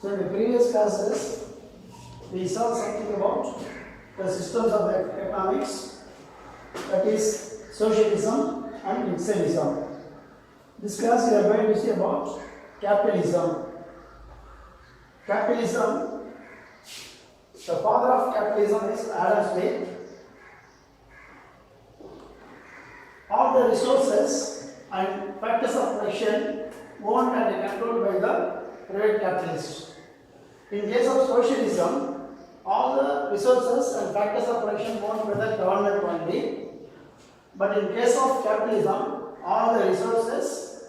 So in the previous classes, we saw something about the systems of economics, that is socialism and mixedism. This class we are going to see about capitalism. Capitalism, the father of capitalism is Adam Smith. All the resources and factors of production owned and controlled by the private capitalists. In case of socialism, all the resources and factors of production owned by the government only. But in case of capitalism, all the resources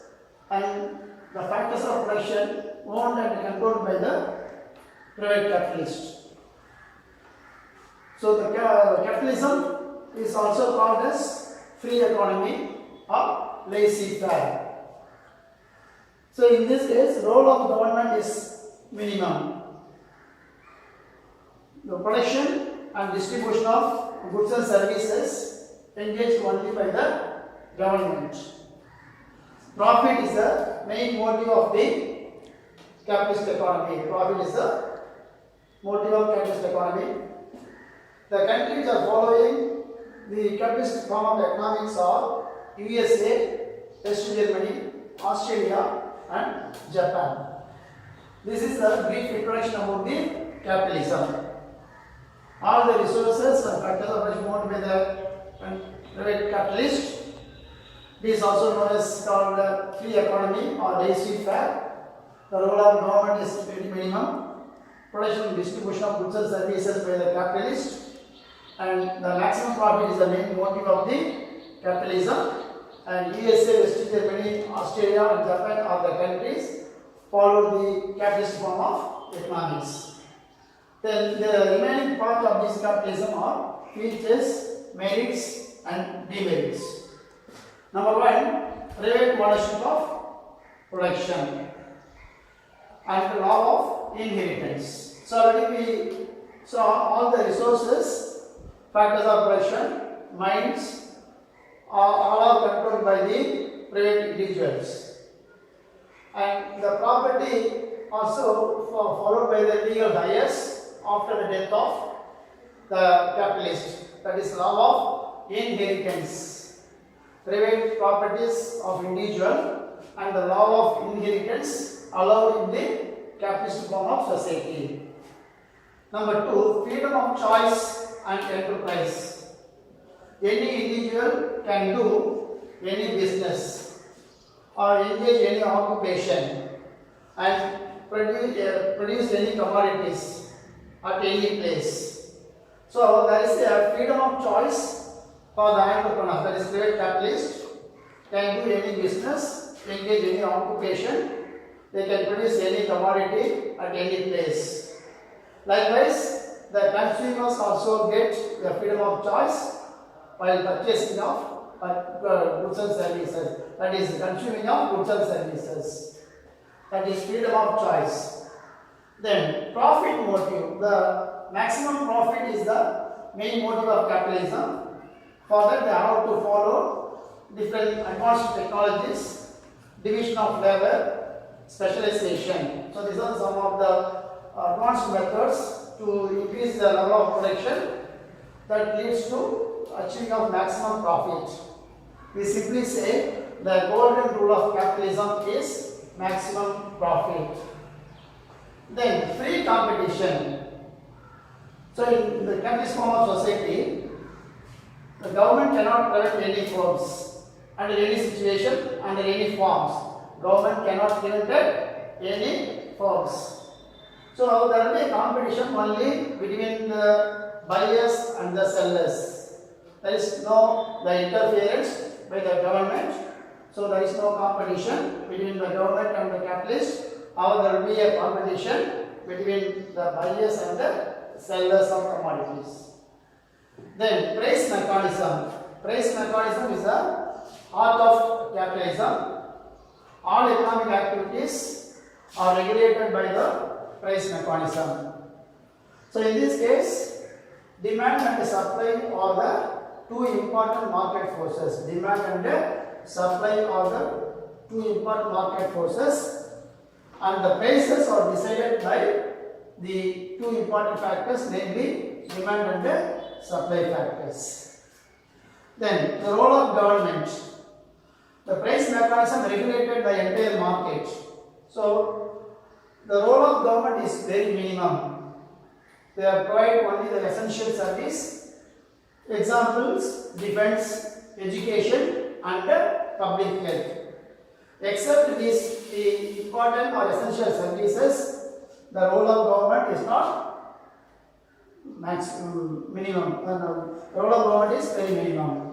and the factors of production owned and controlled by the private capitalists. So the capitalism is also called as free economy or laissez-faire. So in this case, role of government is minimum. The production and distribution of goods and services engaged only by the government. Profit is the main motive of the capitalist economy. Profit is the motive of capitalist economy. The countries are following the capitalist form of economics are USA, West Germany, Australia and Japan. This is the brief introduction about the capitalism. All the resources and factors of production owned by the private capitalist. This is also known as called the free economy or laissez-faire. The role of government is very minimum. Production and distribution of goods and services by the capitalist, and the maximum profit is the main motive of the capitalism. And USA, West Germany, Australia and Japan are the countries follow the capitalist form of economics. Then the remaining part of this capitalism are features, merits and demerits. Number one, private ownership of production and the law of inheritance. So already we saw all the resources, factors of production, mines, all are controlled by the private individuals. And the property also followed by the legal heirs after the death of the capitalist. That is law of inheritance. Private properties of individual and the law of inheritance allowed in the capitalist form of society. Number two, freedom of choice and enterprise. Any individual can do any business or engage any occupation and produce any commodities at any place. So there is a freedom of choice for the entrepreneur, that is private capitalist, can do any business, engage any occupation, they can produce any commodity at any place. Likewise, the consumers also get the freedom of choice while purchasing of goods and services, that is consuming of goods and services. That is freedom of choice. Then profit motive. The maximum profit is the main motive of capitalism. For that they have to follow different advanced technologies, division of labor, specialization. So these are some of the advanced methods to increase the level of production that leads to achieving of maximum profit. We simply say the golden rule of capitalism is maximum profit. Then free competition. So in the capitalist form of society, the government cannot prevent any firms under any situation, under any forms. Government cannot prevent any firms. So there will be a competition only between the buyers and the sellers. There is no interference by the government. So there is no competition between the government and the capitalist. However, there will be a competition between the buyers and the sellers of commodities. Then price mechanism. Price mechanism is the art of capitalism. All economic activities are regulated by the price mechanism. So in this case, demand and supply are the two important market forces. Demand and supply are the two important market forces. and the prices are decided by the two important factors, namely demand and supply factors. Then the role of government. The price mechanism regulated the entire market. So the role of government is very minimum. They provide only the essential service. Examples: defense, education, and public health. Except these the important or essential services, the role of government is not minimum. The role of government is very minimum.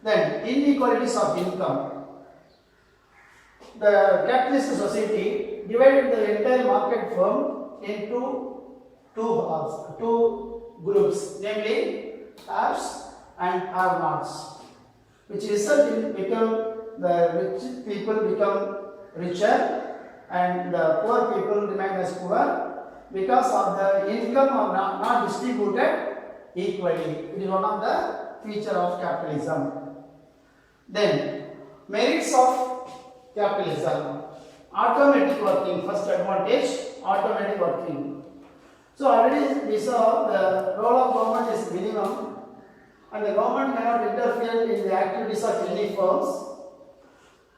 Then inequalities of income. The capitalist society divided the entire market firm into two groups, namely haves and have-nots, which result in the rich people become richer and the poor people remain as poor because of the income are not distributed equally. It is one of the feature of capitalism. Then merits of capitalism. Automatic working, first advantage, automatic working. So already we saw the role of government is minimum and the government cannot interfere in the activities of any firms.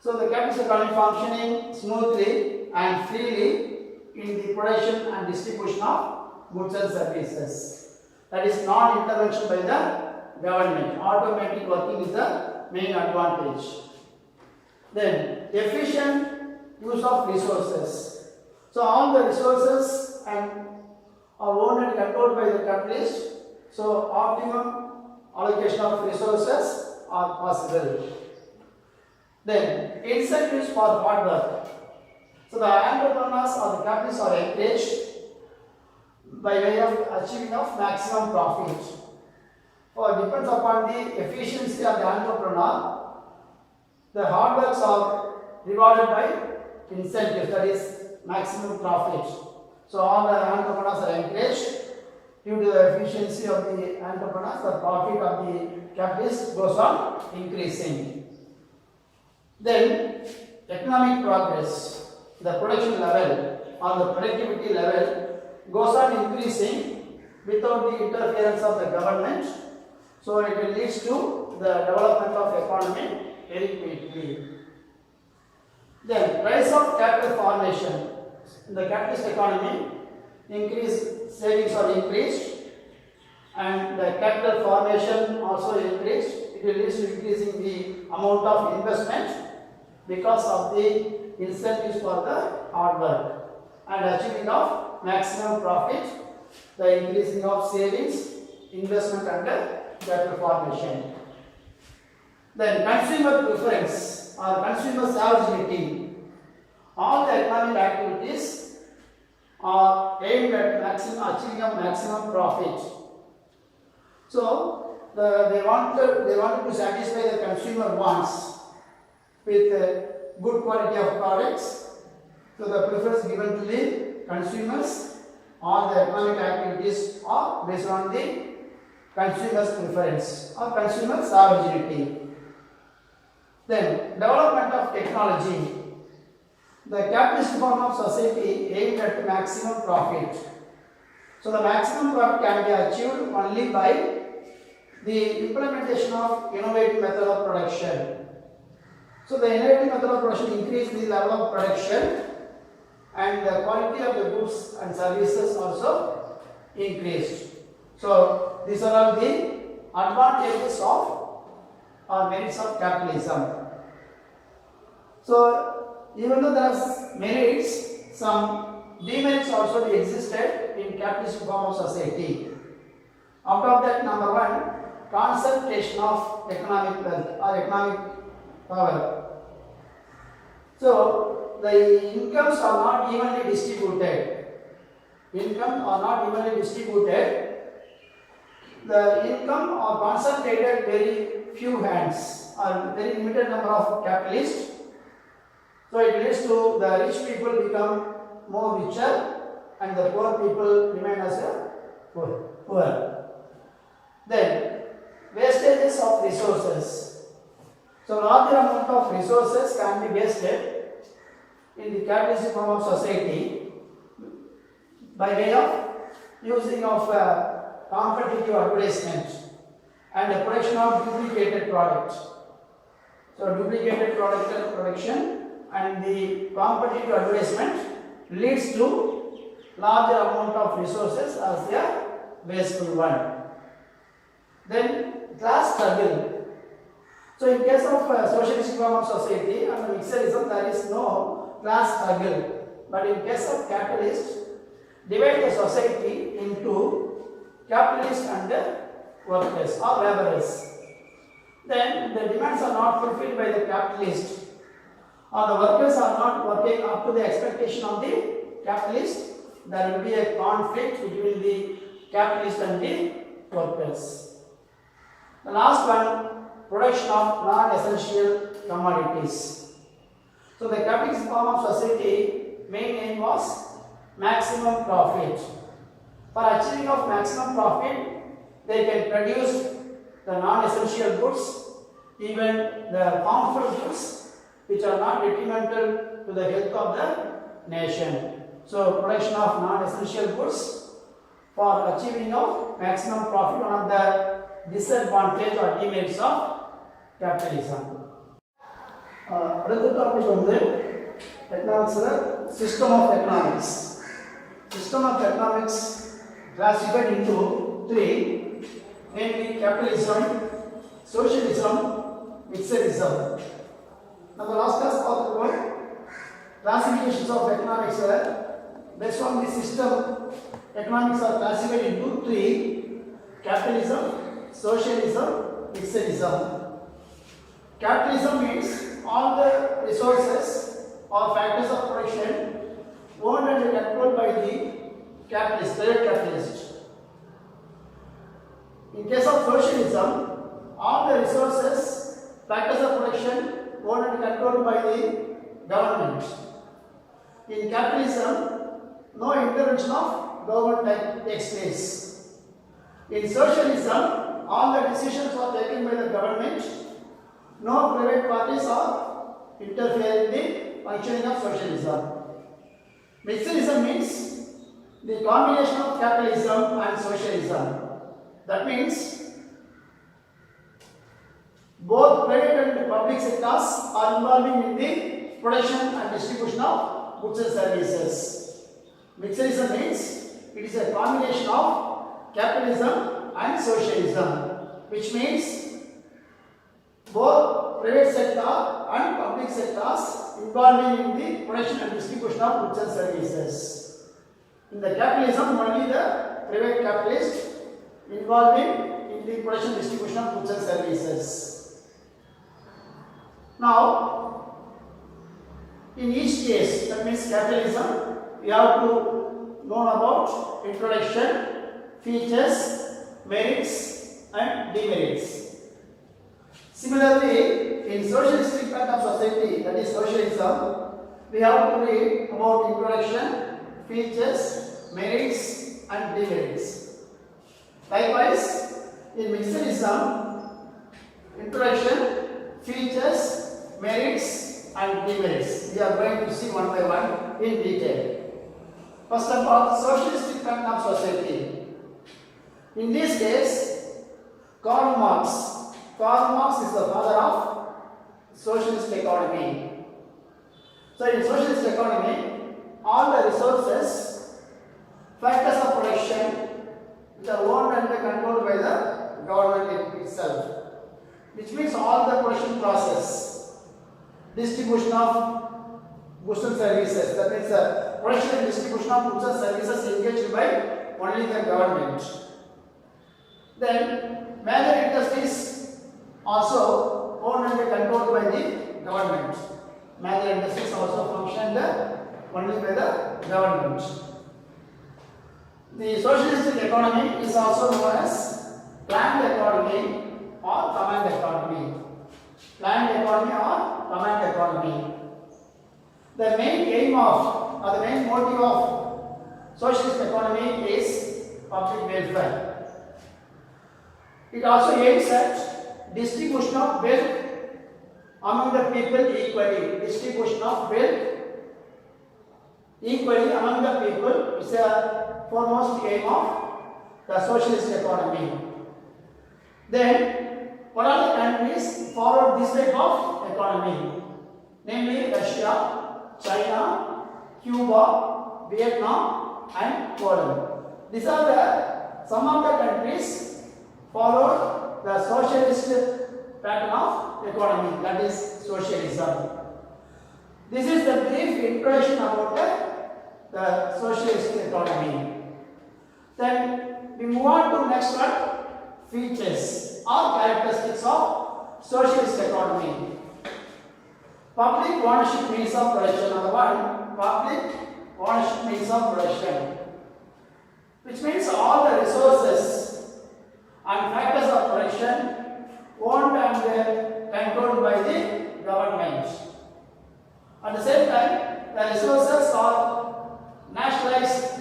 So the capitalist economy functioning smoothly and freely in the production and distribution of goods and services. That is non-intervention by the government. Automatic working is the main advantage. Then efficient use of resources. So all the resources are owned and controlled by the capitalist. So optimum allocation of resources are possible. Then incentives for hard work. So the entrepreneurs or the capitalists are encouraged by way of achieving of maximum profit. Or depends upon the efficiency of the entrepreneur. The hard works are rewarded by incentives, that is maximum profit. So all the entrepreneurs are encouraged. Due to the efficiency of the entrepreneurs, the profit of the capitalist goes on increasing. Then economic progress, the production level or the productivity level goes on increasing without the interference of the government. So it will lead to the development of economy very quickly. Then rise of capital formation. In the capitalist economy, savings are increased and the capital formation also increased. It will lead to increasing the amount of investment because of the incentives for the hard work and achieving of maximum profit, the increasing of savings, investment and capital formation. Then consumer preference or consumer salability. All the economic activities are aimed at achieving a maximum profit. So they wanted to satisfy the consumer wants with good quality of products. So the preference given to the consumers. All the economic activities are based on the consumer's preference or consumer sovereignty. Then development of technology. The capitalist form of society aimed at maximum profit. So the maximum profit can be achieved only by the implementation of innovative method of production. So the innovative method of production increases the level of production and the quality of the goods and services also increased. So these are all the advantages of or merits of capitalism. So even though there are merits, some demerits also existed in capitalist form of society. Out of that, number one, concentration of economic wealth or economic power. So the incomes are not evenly distributed. Income are not evenly distributed. The income are concentrated very few hands or very limited number of capitalists. So it leads to the rich people become more richer and the poor people remain as a poor. Then wastages of resources. So larger amount of resources can be wasted in the capitalist form of society by way of using of competitive advertisement and the production of duplicated product. So duplicated product production and the competitive advertisement leads to larger amount of resources as their wasteful one. Then class struggle. So in case of socialist form of society and mixedism, there is no class struggle. But in case of capitalist, divide the society into capitalist and workers or laborers. Then the demands are not fulfilled by the capitalist, or the workers are not working up to the expectation of the capitalist. There will be a conflict between the capitalist and the workers. The last one, production of non-essential commodities. So the capitalist form of society main aim was maximum profit. For achieving of maximum profit, they can produce the non-essential goods, even the harmful goods which are not detrimental to the health of the nation. So production of non-essential goods for achieving of maximum profit, one of the disadvantage or demerits of capitalism. அடுத்த topic வந்து எக்கனாமிக்ஸ்ல system of economics. System of economics classified into three, namely capitalism, socialism, mixedism. Now the last class talked about classifications of economics. Based on the system, economics are classified into three: capitalism, socialism, mixedism. Capitalism means all the resources or factors of production owned and controlled by the capitalist, private capitalist. In case of socialism, all the resources, factors of production owned and controlled by the government. In capitalism, no intervention of government takes place. In socialism, all the decisions are taken by the government. No private parties are interfering in the functioning of socialism. Mixedism means the combination of capitalism and socialism. That means both private and public sectors are involving in the production and distribution of goods and services. Mixedism means it is a combination of capitalism and socialism, which means both private sector and public sectors involving in the production and distribution of goods and services. In the capitalism, only the private capitalist involving in the production and distribution of goods and services. Now, in each case, that means capitalism, we have to know about introduction, features, merits and demerits. Similarly, in socialistic part of society, that is socialism, we have to read about introduction, features, merits and demerits. Likewise, in mixedism, introduction, features, merits and demerits. We are going to see one by one in detail. First of all, socialistic part of society. In this case, Karl Marx is the father of socialist economy. So in socialist economy, all the resources, factors of production, which are owned and controlled by the government itself, which means all the production process, distribution of goods and services, that means the production and distribution of goods and services engaged by only the government. Then major industries also owned and controlled by the government. Major industries also functioned only by the government. The socialistic economy is also known as planned economy or command economy. Planned economy or command economy. The main aim of or the main motive of socialist economy is public welfare. It also aims at distribution of wealth among the people equally. Distribution of wealth equally among the people. It's a foremost aim of the socialist economy. Then, what are the countries followed this type of economy? Namely, Russia, China, Cuba, Vietnam, and Poland. These are the some of the countries followed the socialist pattern of economy, that is socialism. This is the brief introduction about the socialist economy. Then we move on to next one, features or characteristics of socialist economy. Public ownership means of production. Number one, public ownership means of production, which means all the resources and factors of production owned and controlled by the government. At the same time, the resources are nationalized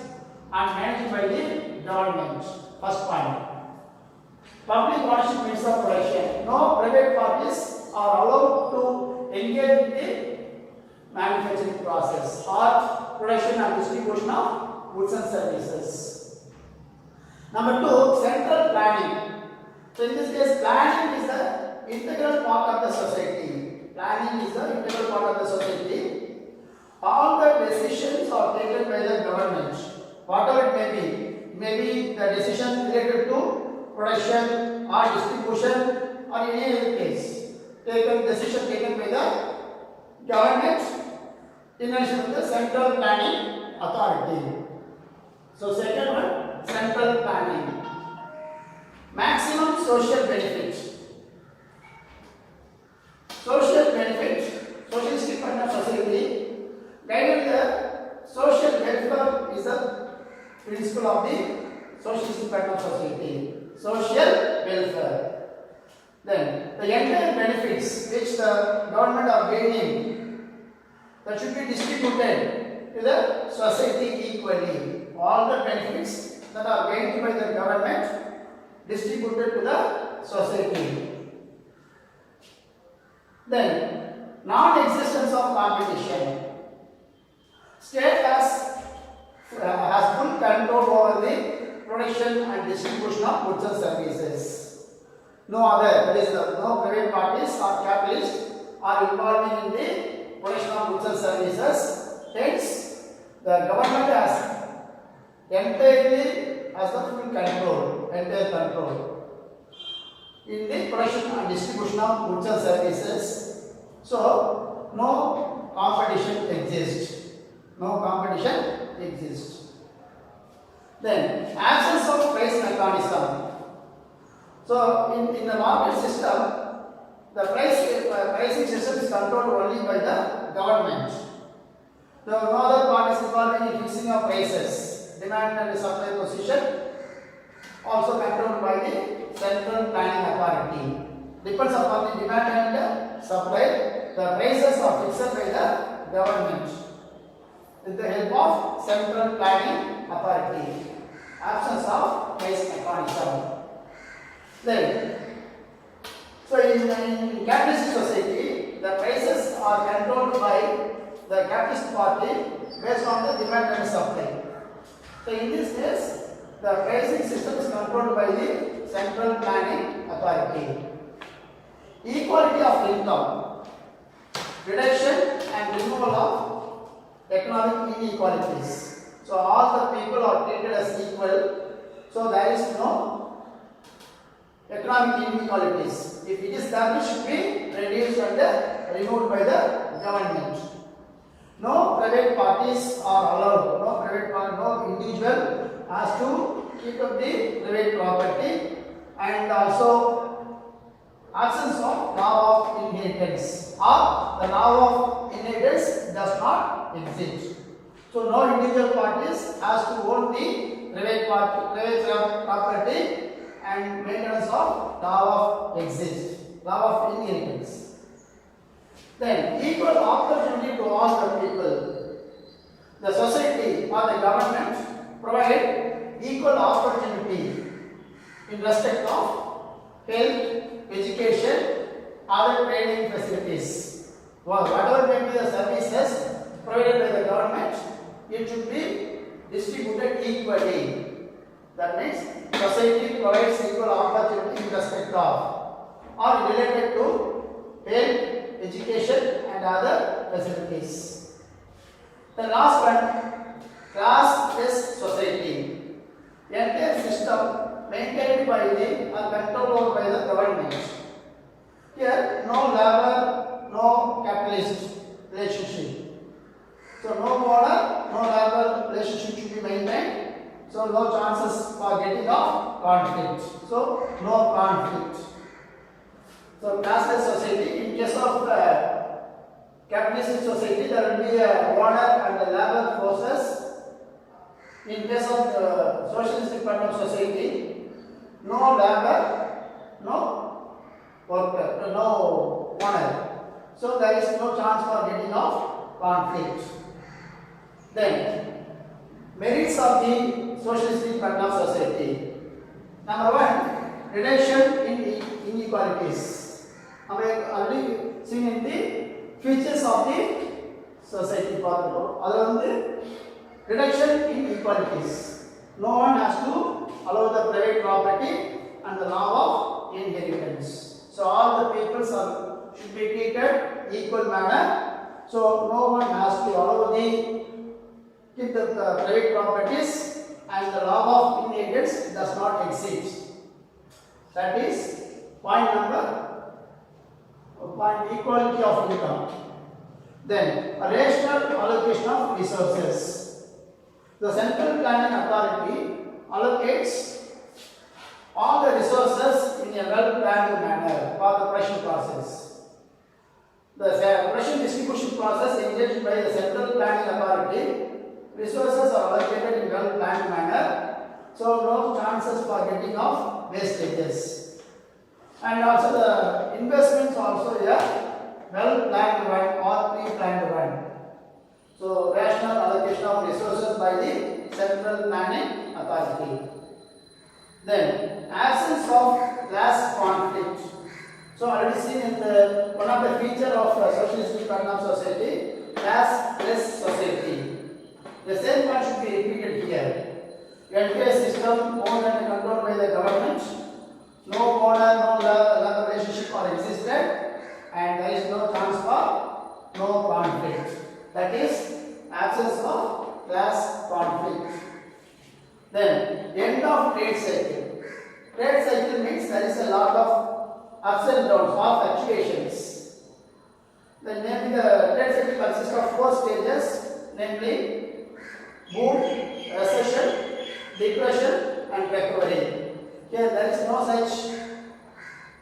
and managed by the government. First point. Public ownership means of production. No private parties are allowed to engage in the manufacturing process or production and distribution of goods and services. Number two, central planning. So in this case, planning is the integral part of the society. Planning is the integral part of the society. All the decisions are taken by the government, whatever it may be. Maybe the decision related to production or distribution or any other case. Decision taken by the government in relation to the central planning authority. So second one, central planning. Maximum social benefit. Social benefit, socialistic kind of society, guided the social welfare is a principle of the socialistic kind of society. Social welfare. Then the entire benefits which the government are gaining, that should be distributed to the society equally. All the benefits that are gained by the government distributed to the society. Then, non-existence of competition. State has full control over the production and distribution of goods and services. No other, that is, no private parties or capitalists are involved in the production of goods and services. Hence, the government has entirely has the full control, entire control in the production and distribution of goods and services. So, no competition exists. No competition exists. Then, absence of price mechanism. So, in the market system, the pricing system is controlled only by the government. There are no other parties involved in fixing of prices. Demand and supply position also controlled by the central planning authority. Depends upon the demand and supply. The prices are fixed by the government with the help of central planning authority. Absence of price mechanism. Then, so in capitalist society, the prices are controlled by the capitalist party based on the demand and supply. So in this case, the pricing system is controlled by the central planning authority. Equality of income, reduction and removal of economic inequalities. So all the people are treated as equal. So there is no economic inequalities. If it is there, it should be reduced and removed by the government. No private parties are allowed. No individual has to keep up the private property, and also absence of law of inheritance, or the law of inheritance does not exist. So no individual parties has to own the private property and maintenance of law of law of inheritance. Then equal opportunity to all the people. The society or the government provide equal opportunity in respect of health, education, other training facilities. Whatever may be the services provided by the government, it should be distributed equally. That means society provides equal opportunity in respect of or related to health, education and other facilities. The last one, classless society. Entire system maintained by the or controlled over by the government. Here, no labor, no capitalist relationship. So, no border, no labor relationship should be maintained. So, no chances for getting of conflict. So, no conflict. So, classless society. In case of capitalistic society, there will be a owner and a labor forces. In case of socialistic part of society, no labor, no worker, no owner. So there is no chance for getting of conflict. Then, merits of the socialistic part of society. Number one, reduction in inequalities. We have already seen in the features of the society part. Along the reduction in inequalities. No one has to allow the private property and the law of inheritance. So all the peoples should be treated equal manner. So no one has to allow keep the private properties and the law of inheritance does not exist. That is point equality of income. Then a rational allocation of resources. The Central Planning Authority allocates all the resources in a well-planned manner for the production process. The production distribution process engaged by the Central Planning Authority, resources are allocated in well-planned manner, so no chances for getting of wastages. And also the investments also a well-planned one or pre-planned one. So, rational allocation of resources by the Central Planning Authority. Then, absence of class conflict. So, already seen in one of the features of socialistic pattern of society, classless society. The same one should be repeated here. Entire system owned and controlled by the government. No owner, no labor relationship are existed, and there is no chance for no conflict. That is absence of class conflict. Then end of trade cycle. Trade cycle means there is a lot of ups and downs or fluctuations. Then namely the trade cycle consists of 4 stages, namely boom, recession, depression and recovery. Here there is no such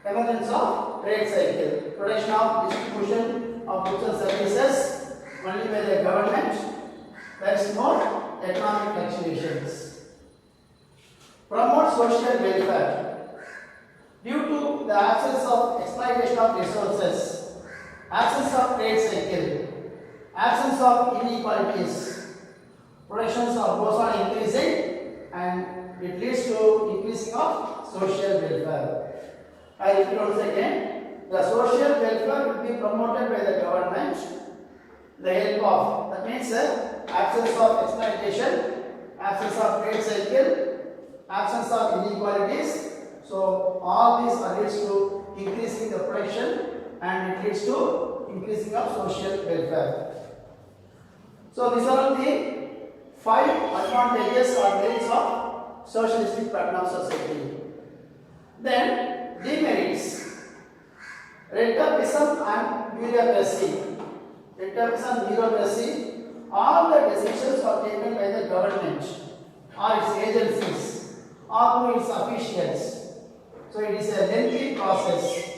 emergence of trade cycle. Production of distribution of goods and services only by the government. There is no economic fluctuations. Promote social welfare. Due to the absence of exploitation of resources, absence of trade cycle, absence of inequalities, productions goes on increasing and it leads to increasing of social welfare. I repeat once again, the social welfare will be promoted by the government. The help of, that means absence of exploitation, absence of trade cycle, absence of inequalities. So all these leads to increasing the production and it leads to increasing of social welfare. So these are the 5 advantages or merits of socialistic pattern of society. Then demerits, rentirism and bureaucracy. Rentirism and bureaucracy, all the decisions are taken by the government or its agencies or through its officials. So it is a lengthy process.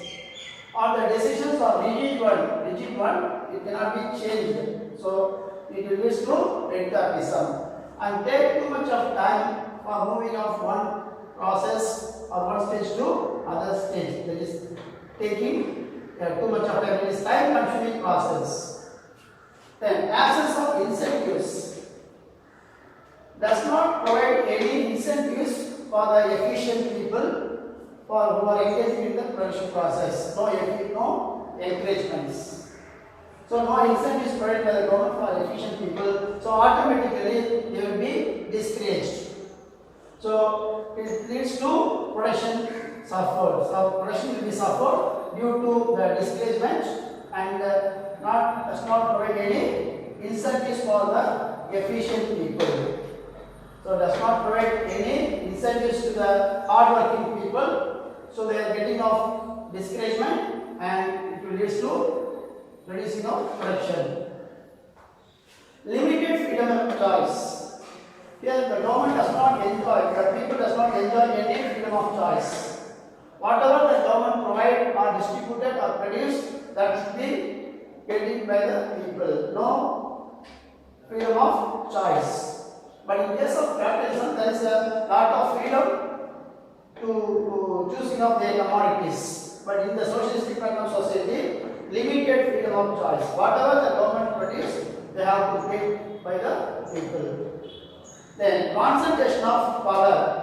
Or the decisions are rigid one, it cannot be changed. So it will lead to rentirism and take too much of time for moving of one process or one stage to other stage. That is taking too much of time. It is time consuming process. Then absence of incentives, does not provide any incentives for the efficient people who are engaging in the production process. No encouragements. So no incentives provided by the government for efficient people. So automatically they will be discouraged. So it leads to production suffers. So production will be suffered due to the discouragement and does not provide any incentives for the efficient people. So does not provide any incentives to the hardworking people. So they are getting off discouragement and it will lead to reducing of production. Limited freedom of choice. Here the government does not enjoy, the people does not enjoy any freedom of choice. Whatever the government provide or distributed or produced, that should be getting by the people. No freedom of choice. But in case of capitalism, there is a lot of freedom to choosing of their commodities. But in the socialistic pattern of society, limited freedom of choice. Whatever the government produces, they have to pay by the people. Then concentration of power.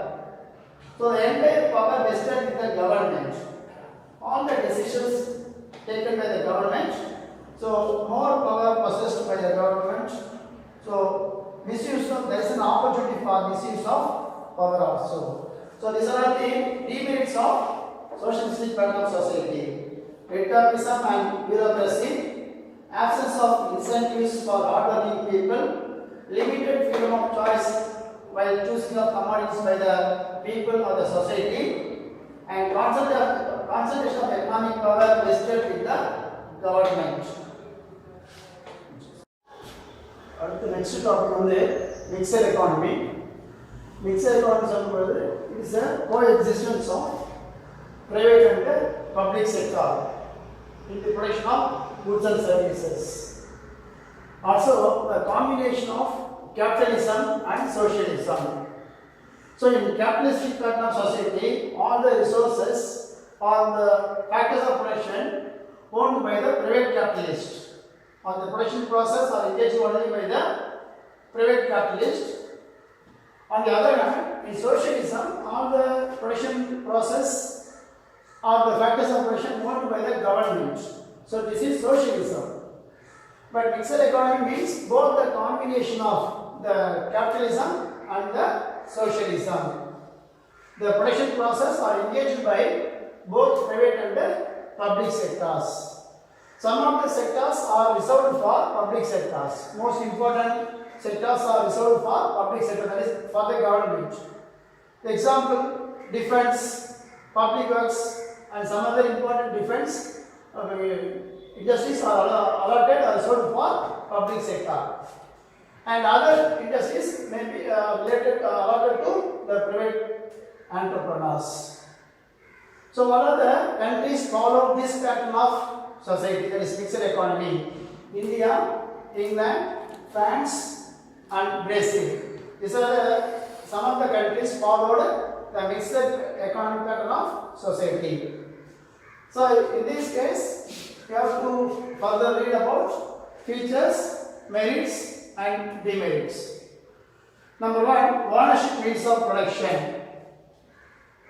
So the entire power vested in the government. All the decisions taken by the government. So more power possessed by the government. So misuse of, there is an opportunity for misuse of power also. So these are the demerits of socialistic pattern of society. Capitalism and bureaucracy, absence of incentives for hardworking people, limited freedom of choice while choosing of commodities by the people or the society, and concentration of economic power vested in the government. அடுத்து next topic வந்து mixed economy. Mixed economy சொல்லும்போது it is a coexistence of private and public sector in the production of goods and services. Also a combination of capitalism and socialism. So in capitalistic pattern of society, all the resources or the factors of production owned by the private capitalist. Or the production process are engaged only by the private capitalist. On the other hand, in socialism, all the production process or the factors of production owned by the government. So this is socialism. But mixed economy means both the combination of the capitalism and the socialism. The production process are engaged by both private and public sectors. Some of the sectors are reserved for public sectors. Most important sectors are reserved for public sector, that is for the government. The example, defense, public works and some other important defense industries are allotted or reserved for public sector. And other industries may be allotted to the private entrepreneurs. So one of the countries follow this pattern of society, that is mixed economy. India, England, France and Brazil. These are some of the countries followed the mixed economic pattern of society. So in this case, you have to further read about features, merits and demerits. Number one, ownership means of production.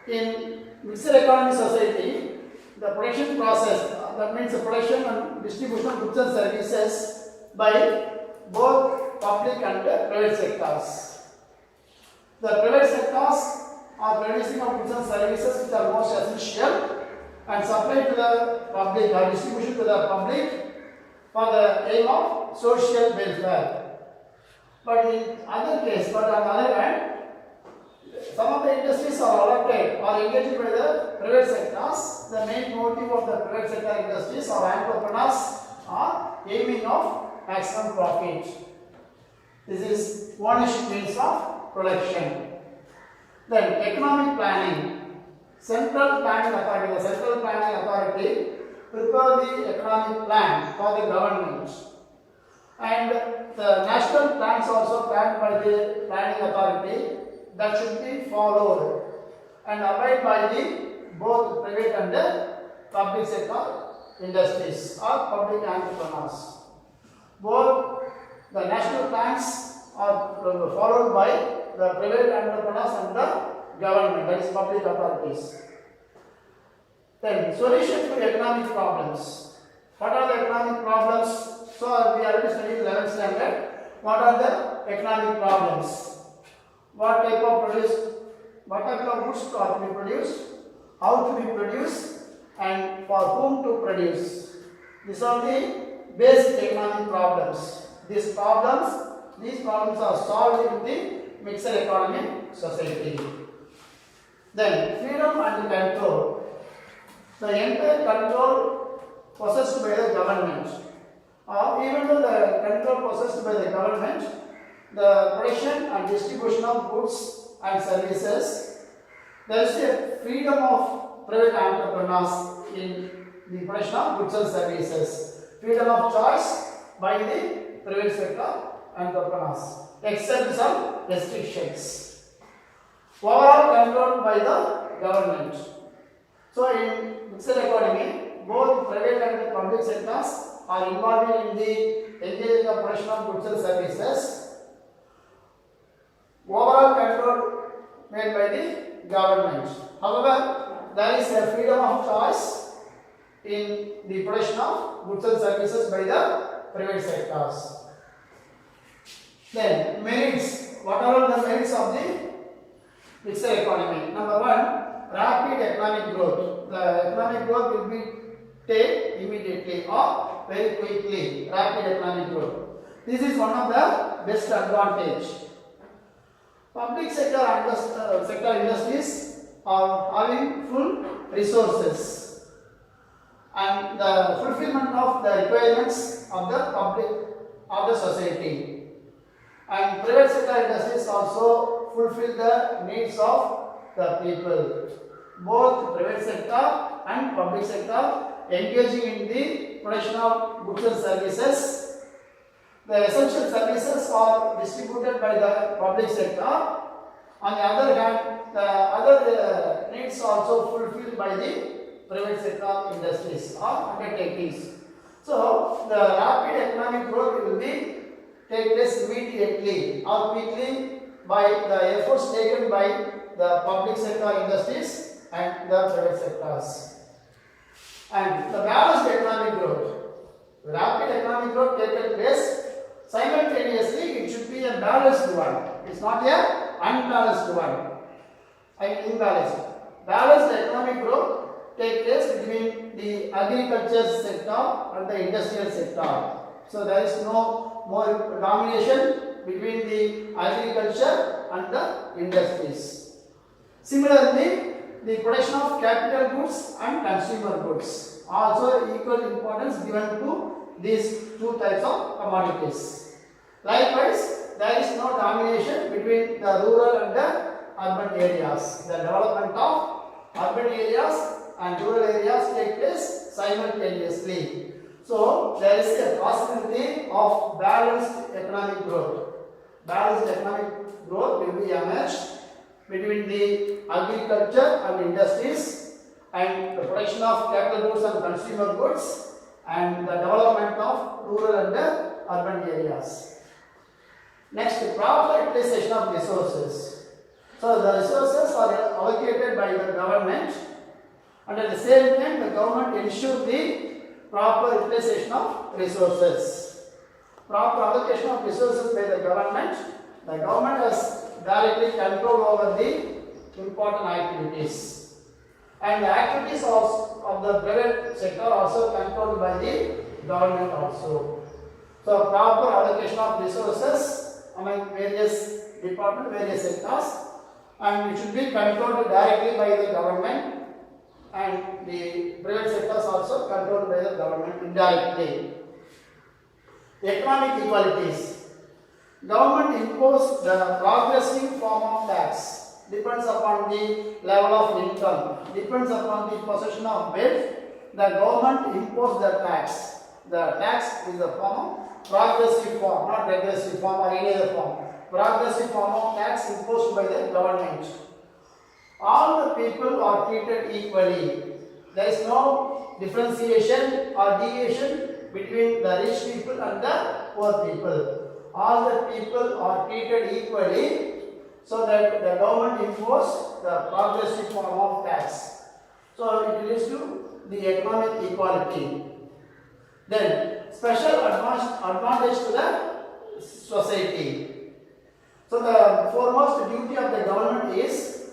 In mixed economy society, the production process, that means the production and distribution of goods and services by both public and private sectors. The private sectors are producing of goods and services which are most essential and supply to the public or distribution to the public for the aim of social welfare. But on the other hand, some of the industries are allotted or engaged by the private sectors. The main motive of the private sector industries or entrepreneurs are aiming of maximum profit. This is ownership means of production. Then economic planning. Central planning authority. The central planning authority prepare the economic plan for the government. And the national plans also planned by the planning authority that should be followed and abide by the both private and public sector industries or public entrepreneurs. Both the national plans are followed by the private entrepreneurs and the government, that is public authorities. Then solution to economic problems. What are the economic problems So we already studied 11th standard. What are the economic problems? What type of goods are to be produced? How to be produced? And for whom to produce? These are the basic economic problems. These problems are solved in the mixed economy society. Then freedom and control. The entire control possessed by the government, or even though the control possessed by the government, the production and distribution of goods and services, there is a freedom of private entrepreneurs in the production of goods and services. Freedom of choice by the private sector entrepreneurs, except some restrictions. Overall controlled by the government. So in mixed economy, both private and public sectors are involved in the engaging of production of goods and services. Overall control made by the government. However, there is a freedom of choice in the production of goods and services by the private sectors. Then merits. What are the merits of the mixed economy? Number one, rapid economic growth. The economic growth will be take immediately or very quickly. Rapid economic growth. This is one of the best advantage. Public sector industries are having full resources, and the fulfillment of the requirements of the public of the society. And private sector industries also fulfill the needs of the people. Both private sector and public sector engaging in the production of goods and services. The essential services are distributed by the public sector. On the other hand, the other needs are also fulfilled by the private sector industries or undertakings. So, the rapid economic growth will be take place immediately or quickly by the efforts taken by the public sector industries and the private sectors. And the balanced economic growth. Rapid economic growth taken place simultaneously, it should be a balanced one. It's not a unbalanced one. Imbalanced. Balanced economic growth take place between the agriculture sector and the industrial sector. So there is no more domination between the agriculture and the industries. Similarly, the production of capital goods and consumer goods also equal importance given to these two types of commodities. Likewise, there is no domination between the rural and the urban areas. The development of urban areas and rural areas take place simultaneously. So, there is a possibility of balanced economic growth. Balanced economic growth will be emerged between the agriculture and industries and the production of capital goods and consumer goods and the development of rural and urban areas. Next, proper utilization of resources. So, the resources are allocated by the government, and at the same time the government ensures the proper utilization of resources. Proper allocation of resources by the government has directly control over the important activities. And the activities of the private sector also controlled by the government also. So, proper allocation of resources among various departments, various sectors, and it should be controlled directly by the government, and the private sectors also controlled by the government indirectly. Economic equalities. Government impose the progressive form of tax, depends upon the level of income, depends upon the possession of wealth. The government impose the tax. The tax is the form of progressive form, not regressive form or any other form. Progressive form of tax imposed by the government. All the people are treated equally. There is no differentiation or deviation between the rich people and the poor people. All the people are treated equally, so that the government impose the progressive form of tax. So it leads to the economic equality. Then special advantage to the society. So the foremost duty of the government is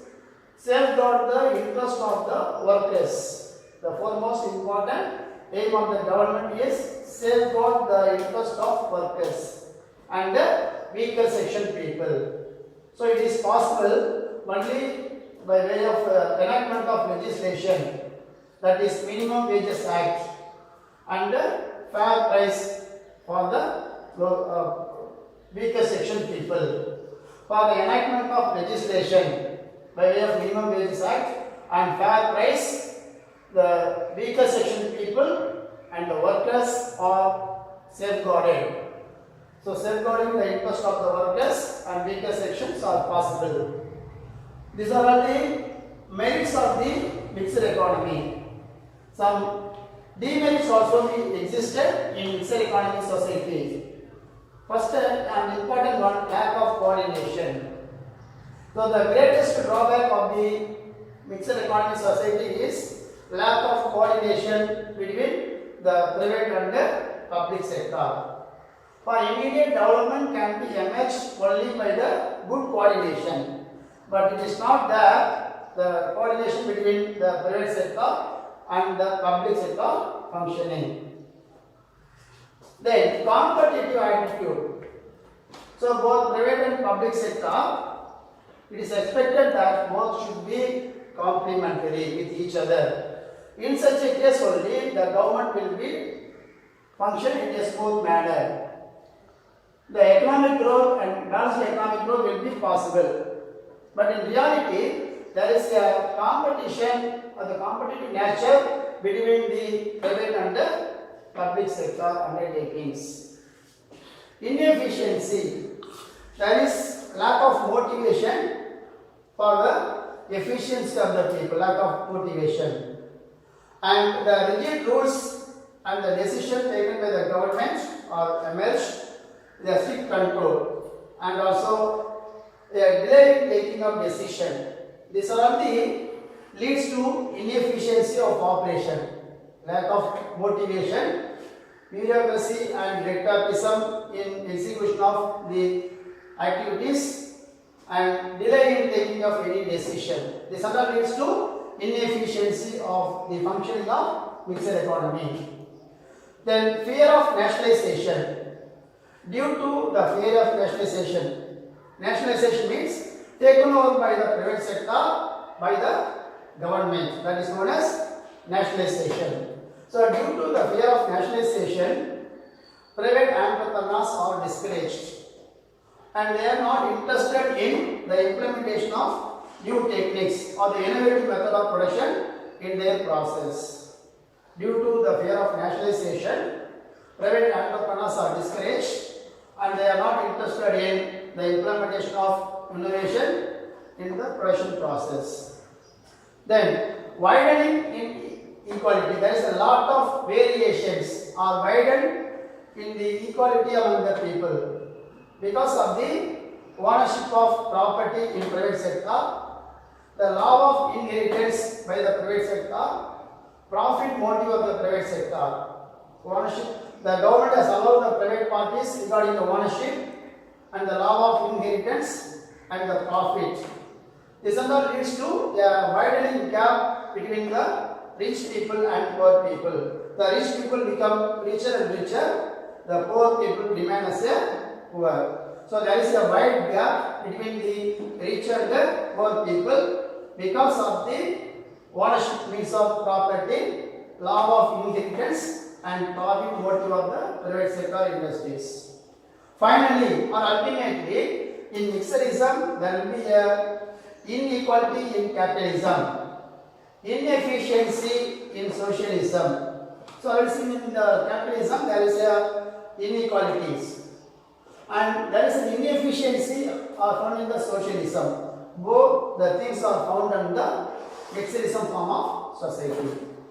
safeguard the interest of the workers. The foremost important aim of the government is safeguard the interest of workers and the weaker section people. So it is possible only by way of enactment of legislation, that is Minimum Wages Act and fair price for the weaker section people. For the enactment of legislation by way of Minimum Wages Act and fair price, the weaker section people and the workers are safeguarded. So safeguarding the interest of the workers and weaker sections are possible. These are all the merits of the mixed economy. Some demerits also existed in mixed economy society. First, an important one, lack of coordination. So the greatest drawback of the mixed economy society is lack of coordination between the private and the public sector. For immediate development can be emerged only by the good coordination, but it is not there, the coordination between the private sector and the public sector functioning. Then competitive attitude. So both private and public sector, it is expected that both should be complementary with each other. In such a case only the government will be function in a smooth manner. The economic growth and balanced economic growth will be possible. But in reality, there is a competition or the competitive nature between the private and the public sector undertakings. Inefficiency. There is lack of motivation for the efficiency of the people, lack of motivation. And the rigid rules and the decision taken by the government are emerged, the strict control and also a delay in taking of decision. These are all the leads to inefficiency of operation, lack of motivation, bureaucracy and dictatorship in execution of the activities and delay in taking of any decision. This all leads to inefficiency of the functioning of mixed economy. Then fear of nationalization. Due to the fear of nationalization means taken over by the private sector by the government, that is known as nationalization. So due to the fear of nationalization, private entrepreneurs are discouraged and they are not interested in the implementation of new techniques or the innovative method of production in their process. Due to the fear of nationalization, private entrepreneurs are discouraged and they are not interested in the implementation of innovation in the production process. Then widening inequality. There is a lot of variations are widened in the equality among the people because of the ownership of property in private sector, the law of inheritance by the private sector, profit motive of the private sector, ownership. The government has allowed the private parties regarding the ownership and the law of inheritance and the profit. This all leads to a widening gap between the rich people and poor people. The rich people become richer and richer, the poor people remain as a poor. So there is a wide gap between the rich and the poor people because of the ownership means of property, law of inheritance and profit motive of the private sector industries. Finally or ultimately, in mixedism there will be a inequality in capitalism, inefficiency in socialism. So I will see in the capitalism there is a inequalities and there is an inefficiency are found in the socialism. Both the things are found in the mixedism form of society.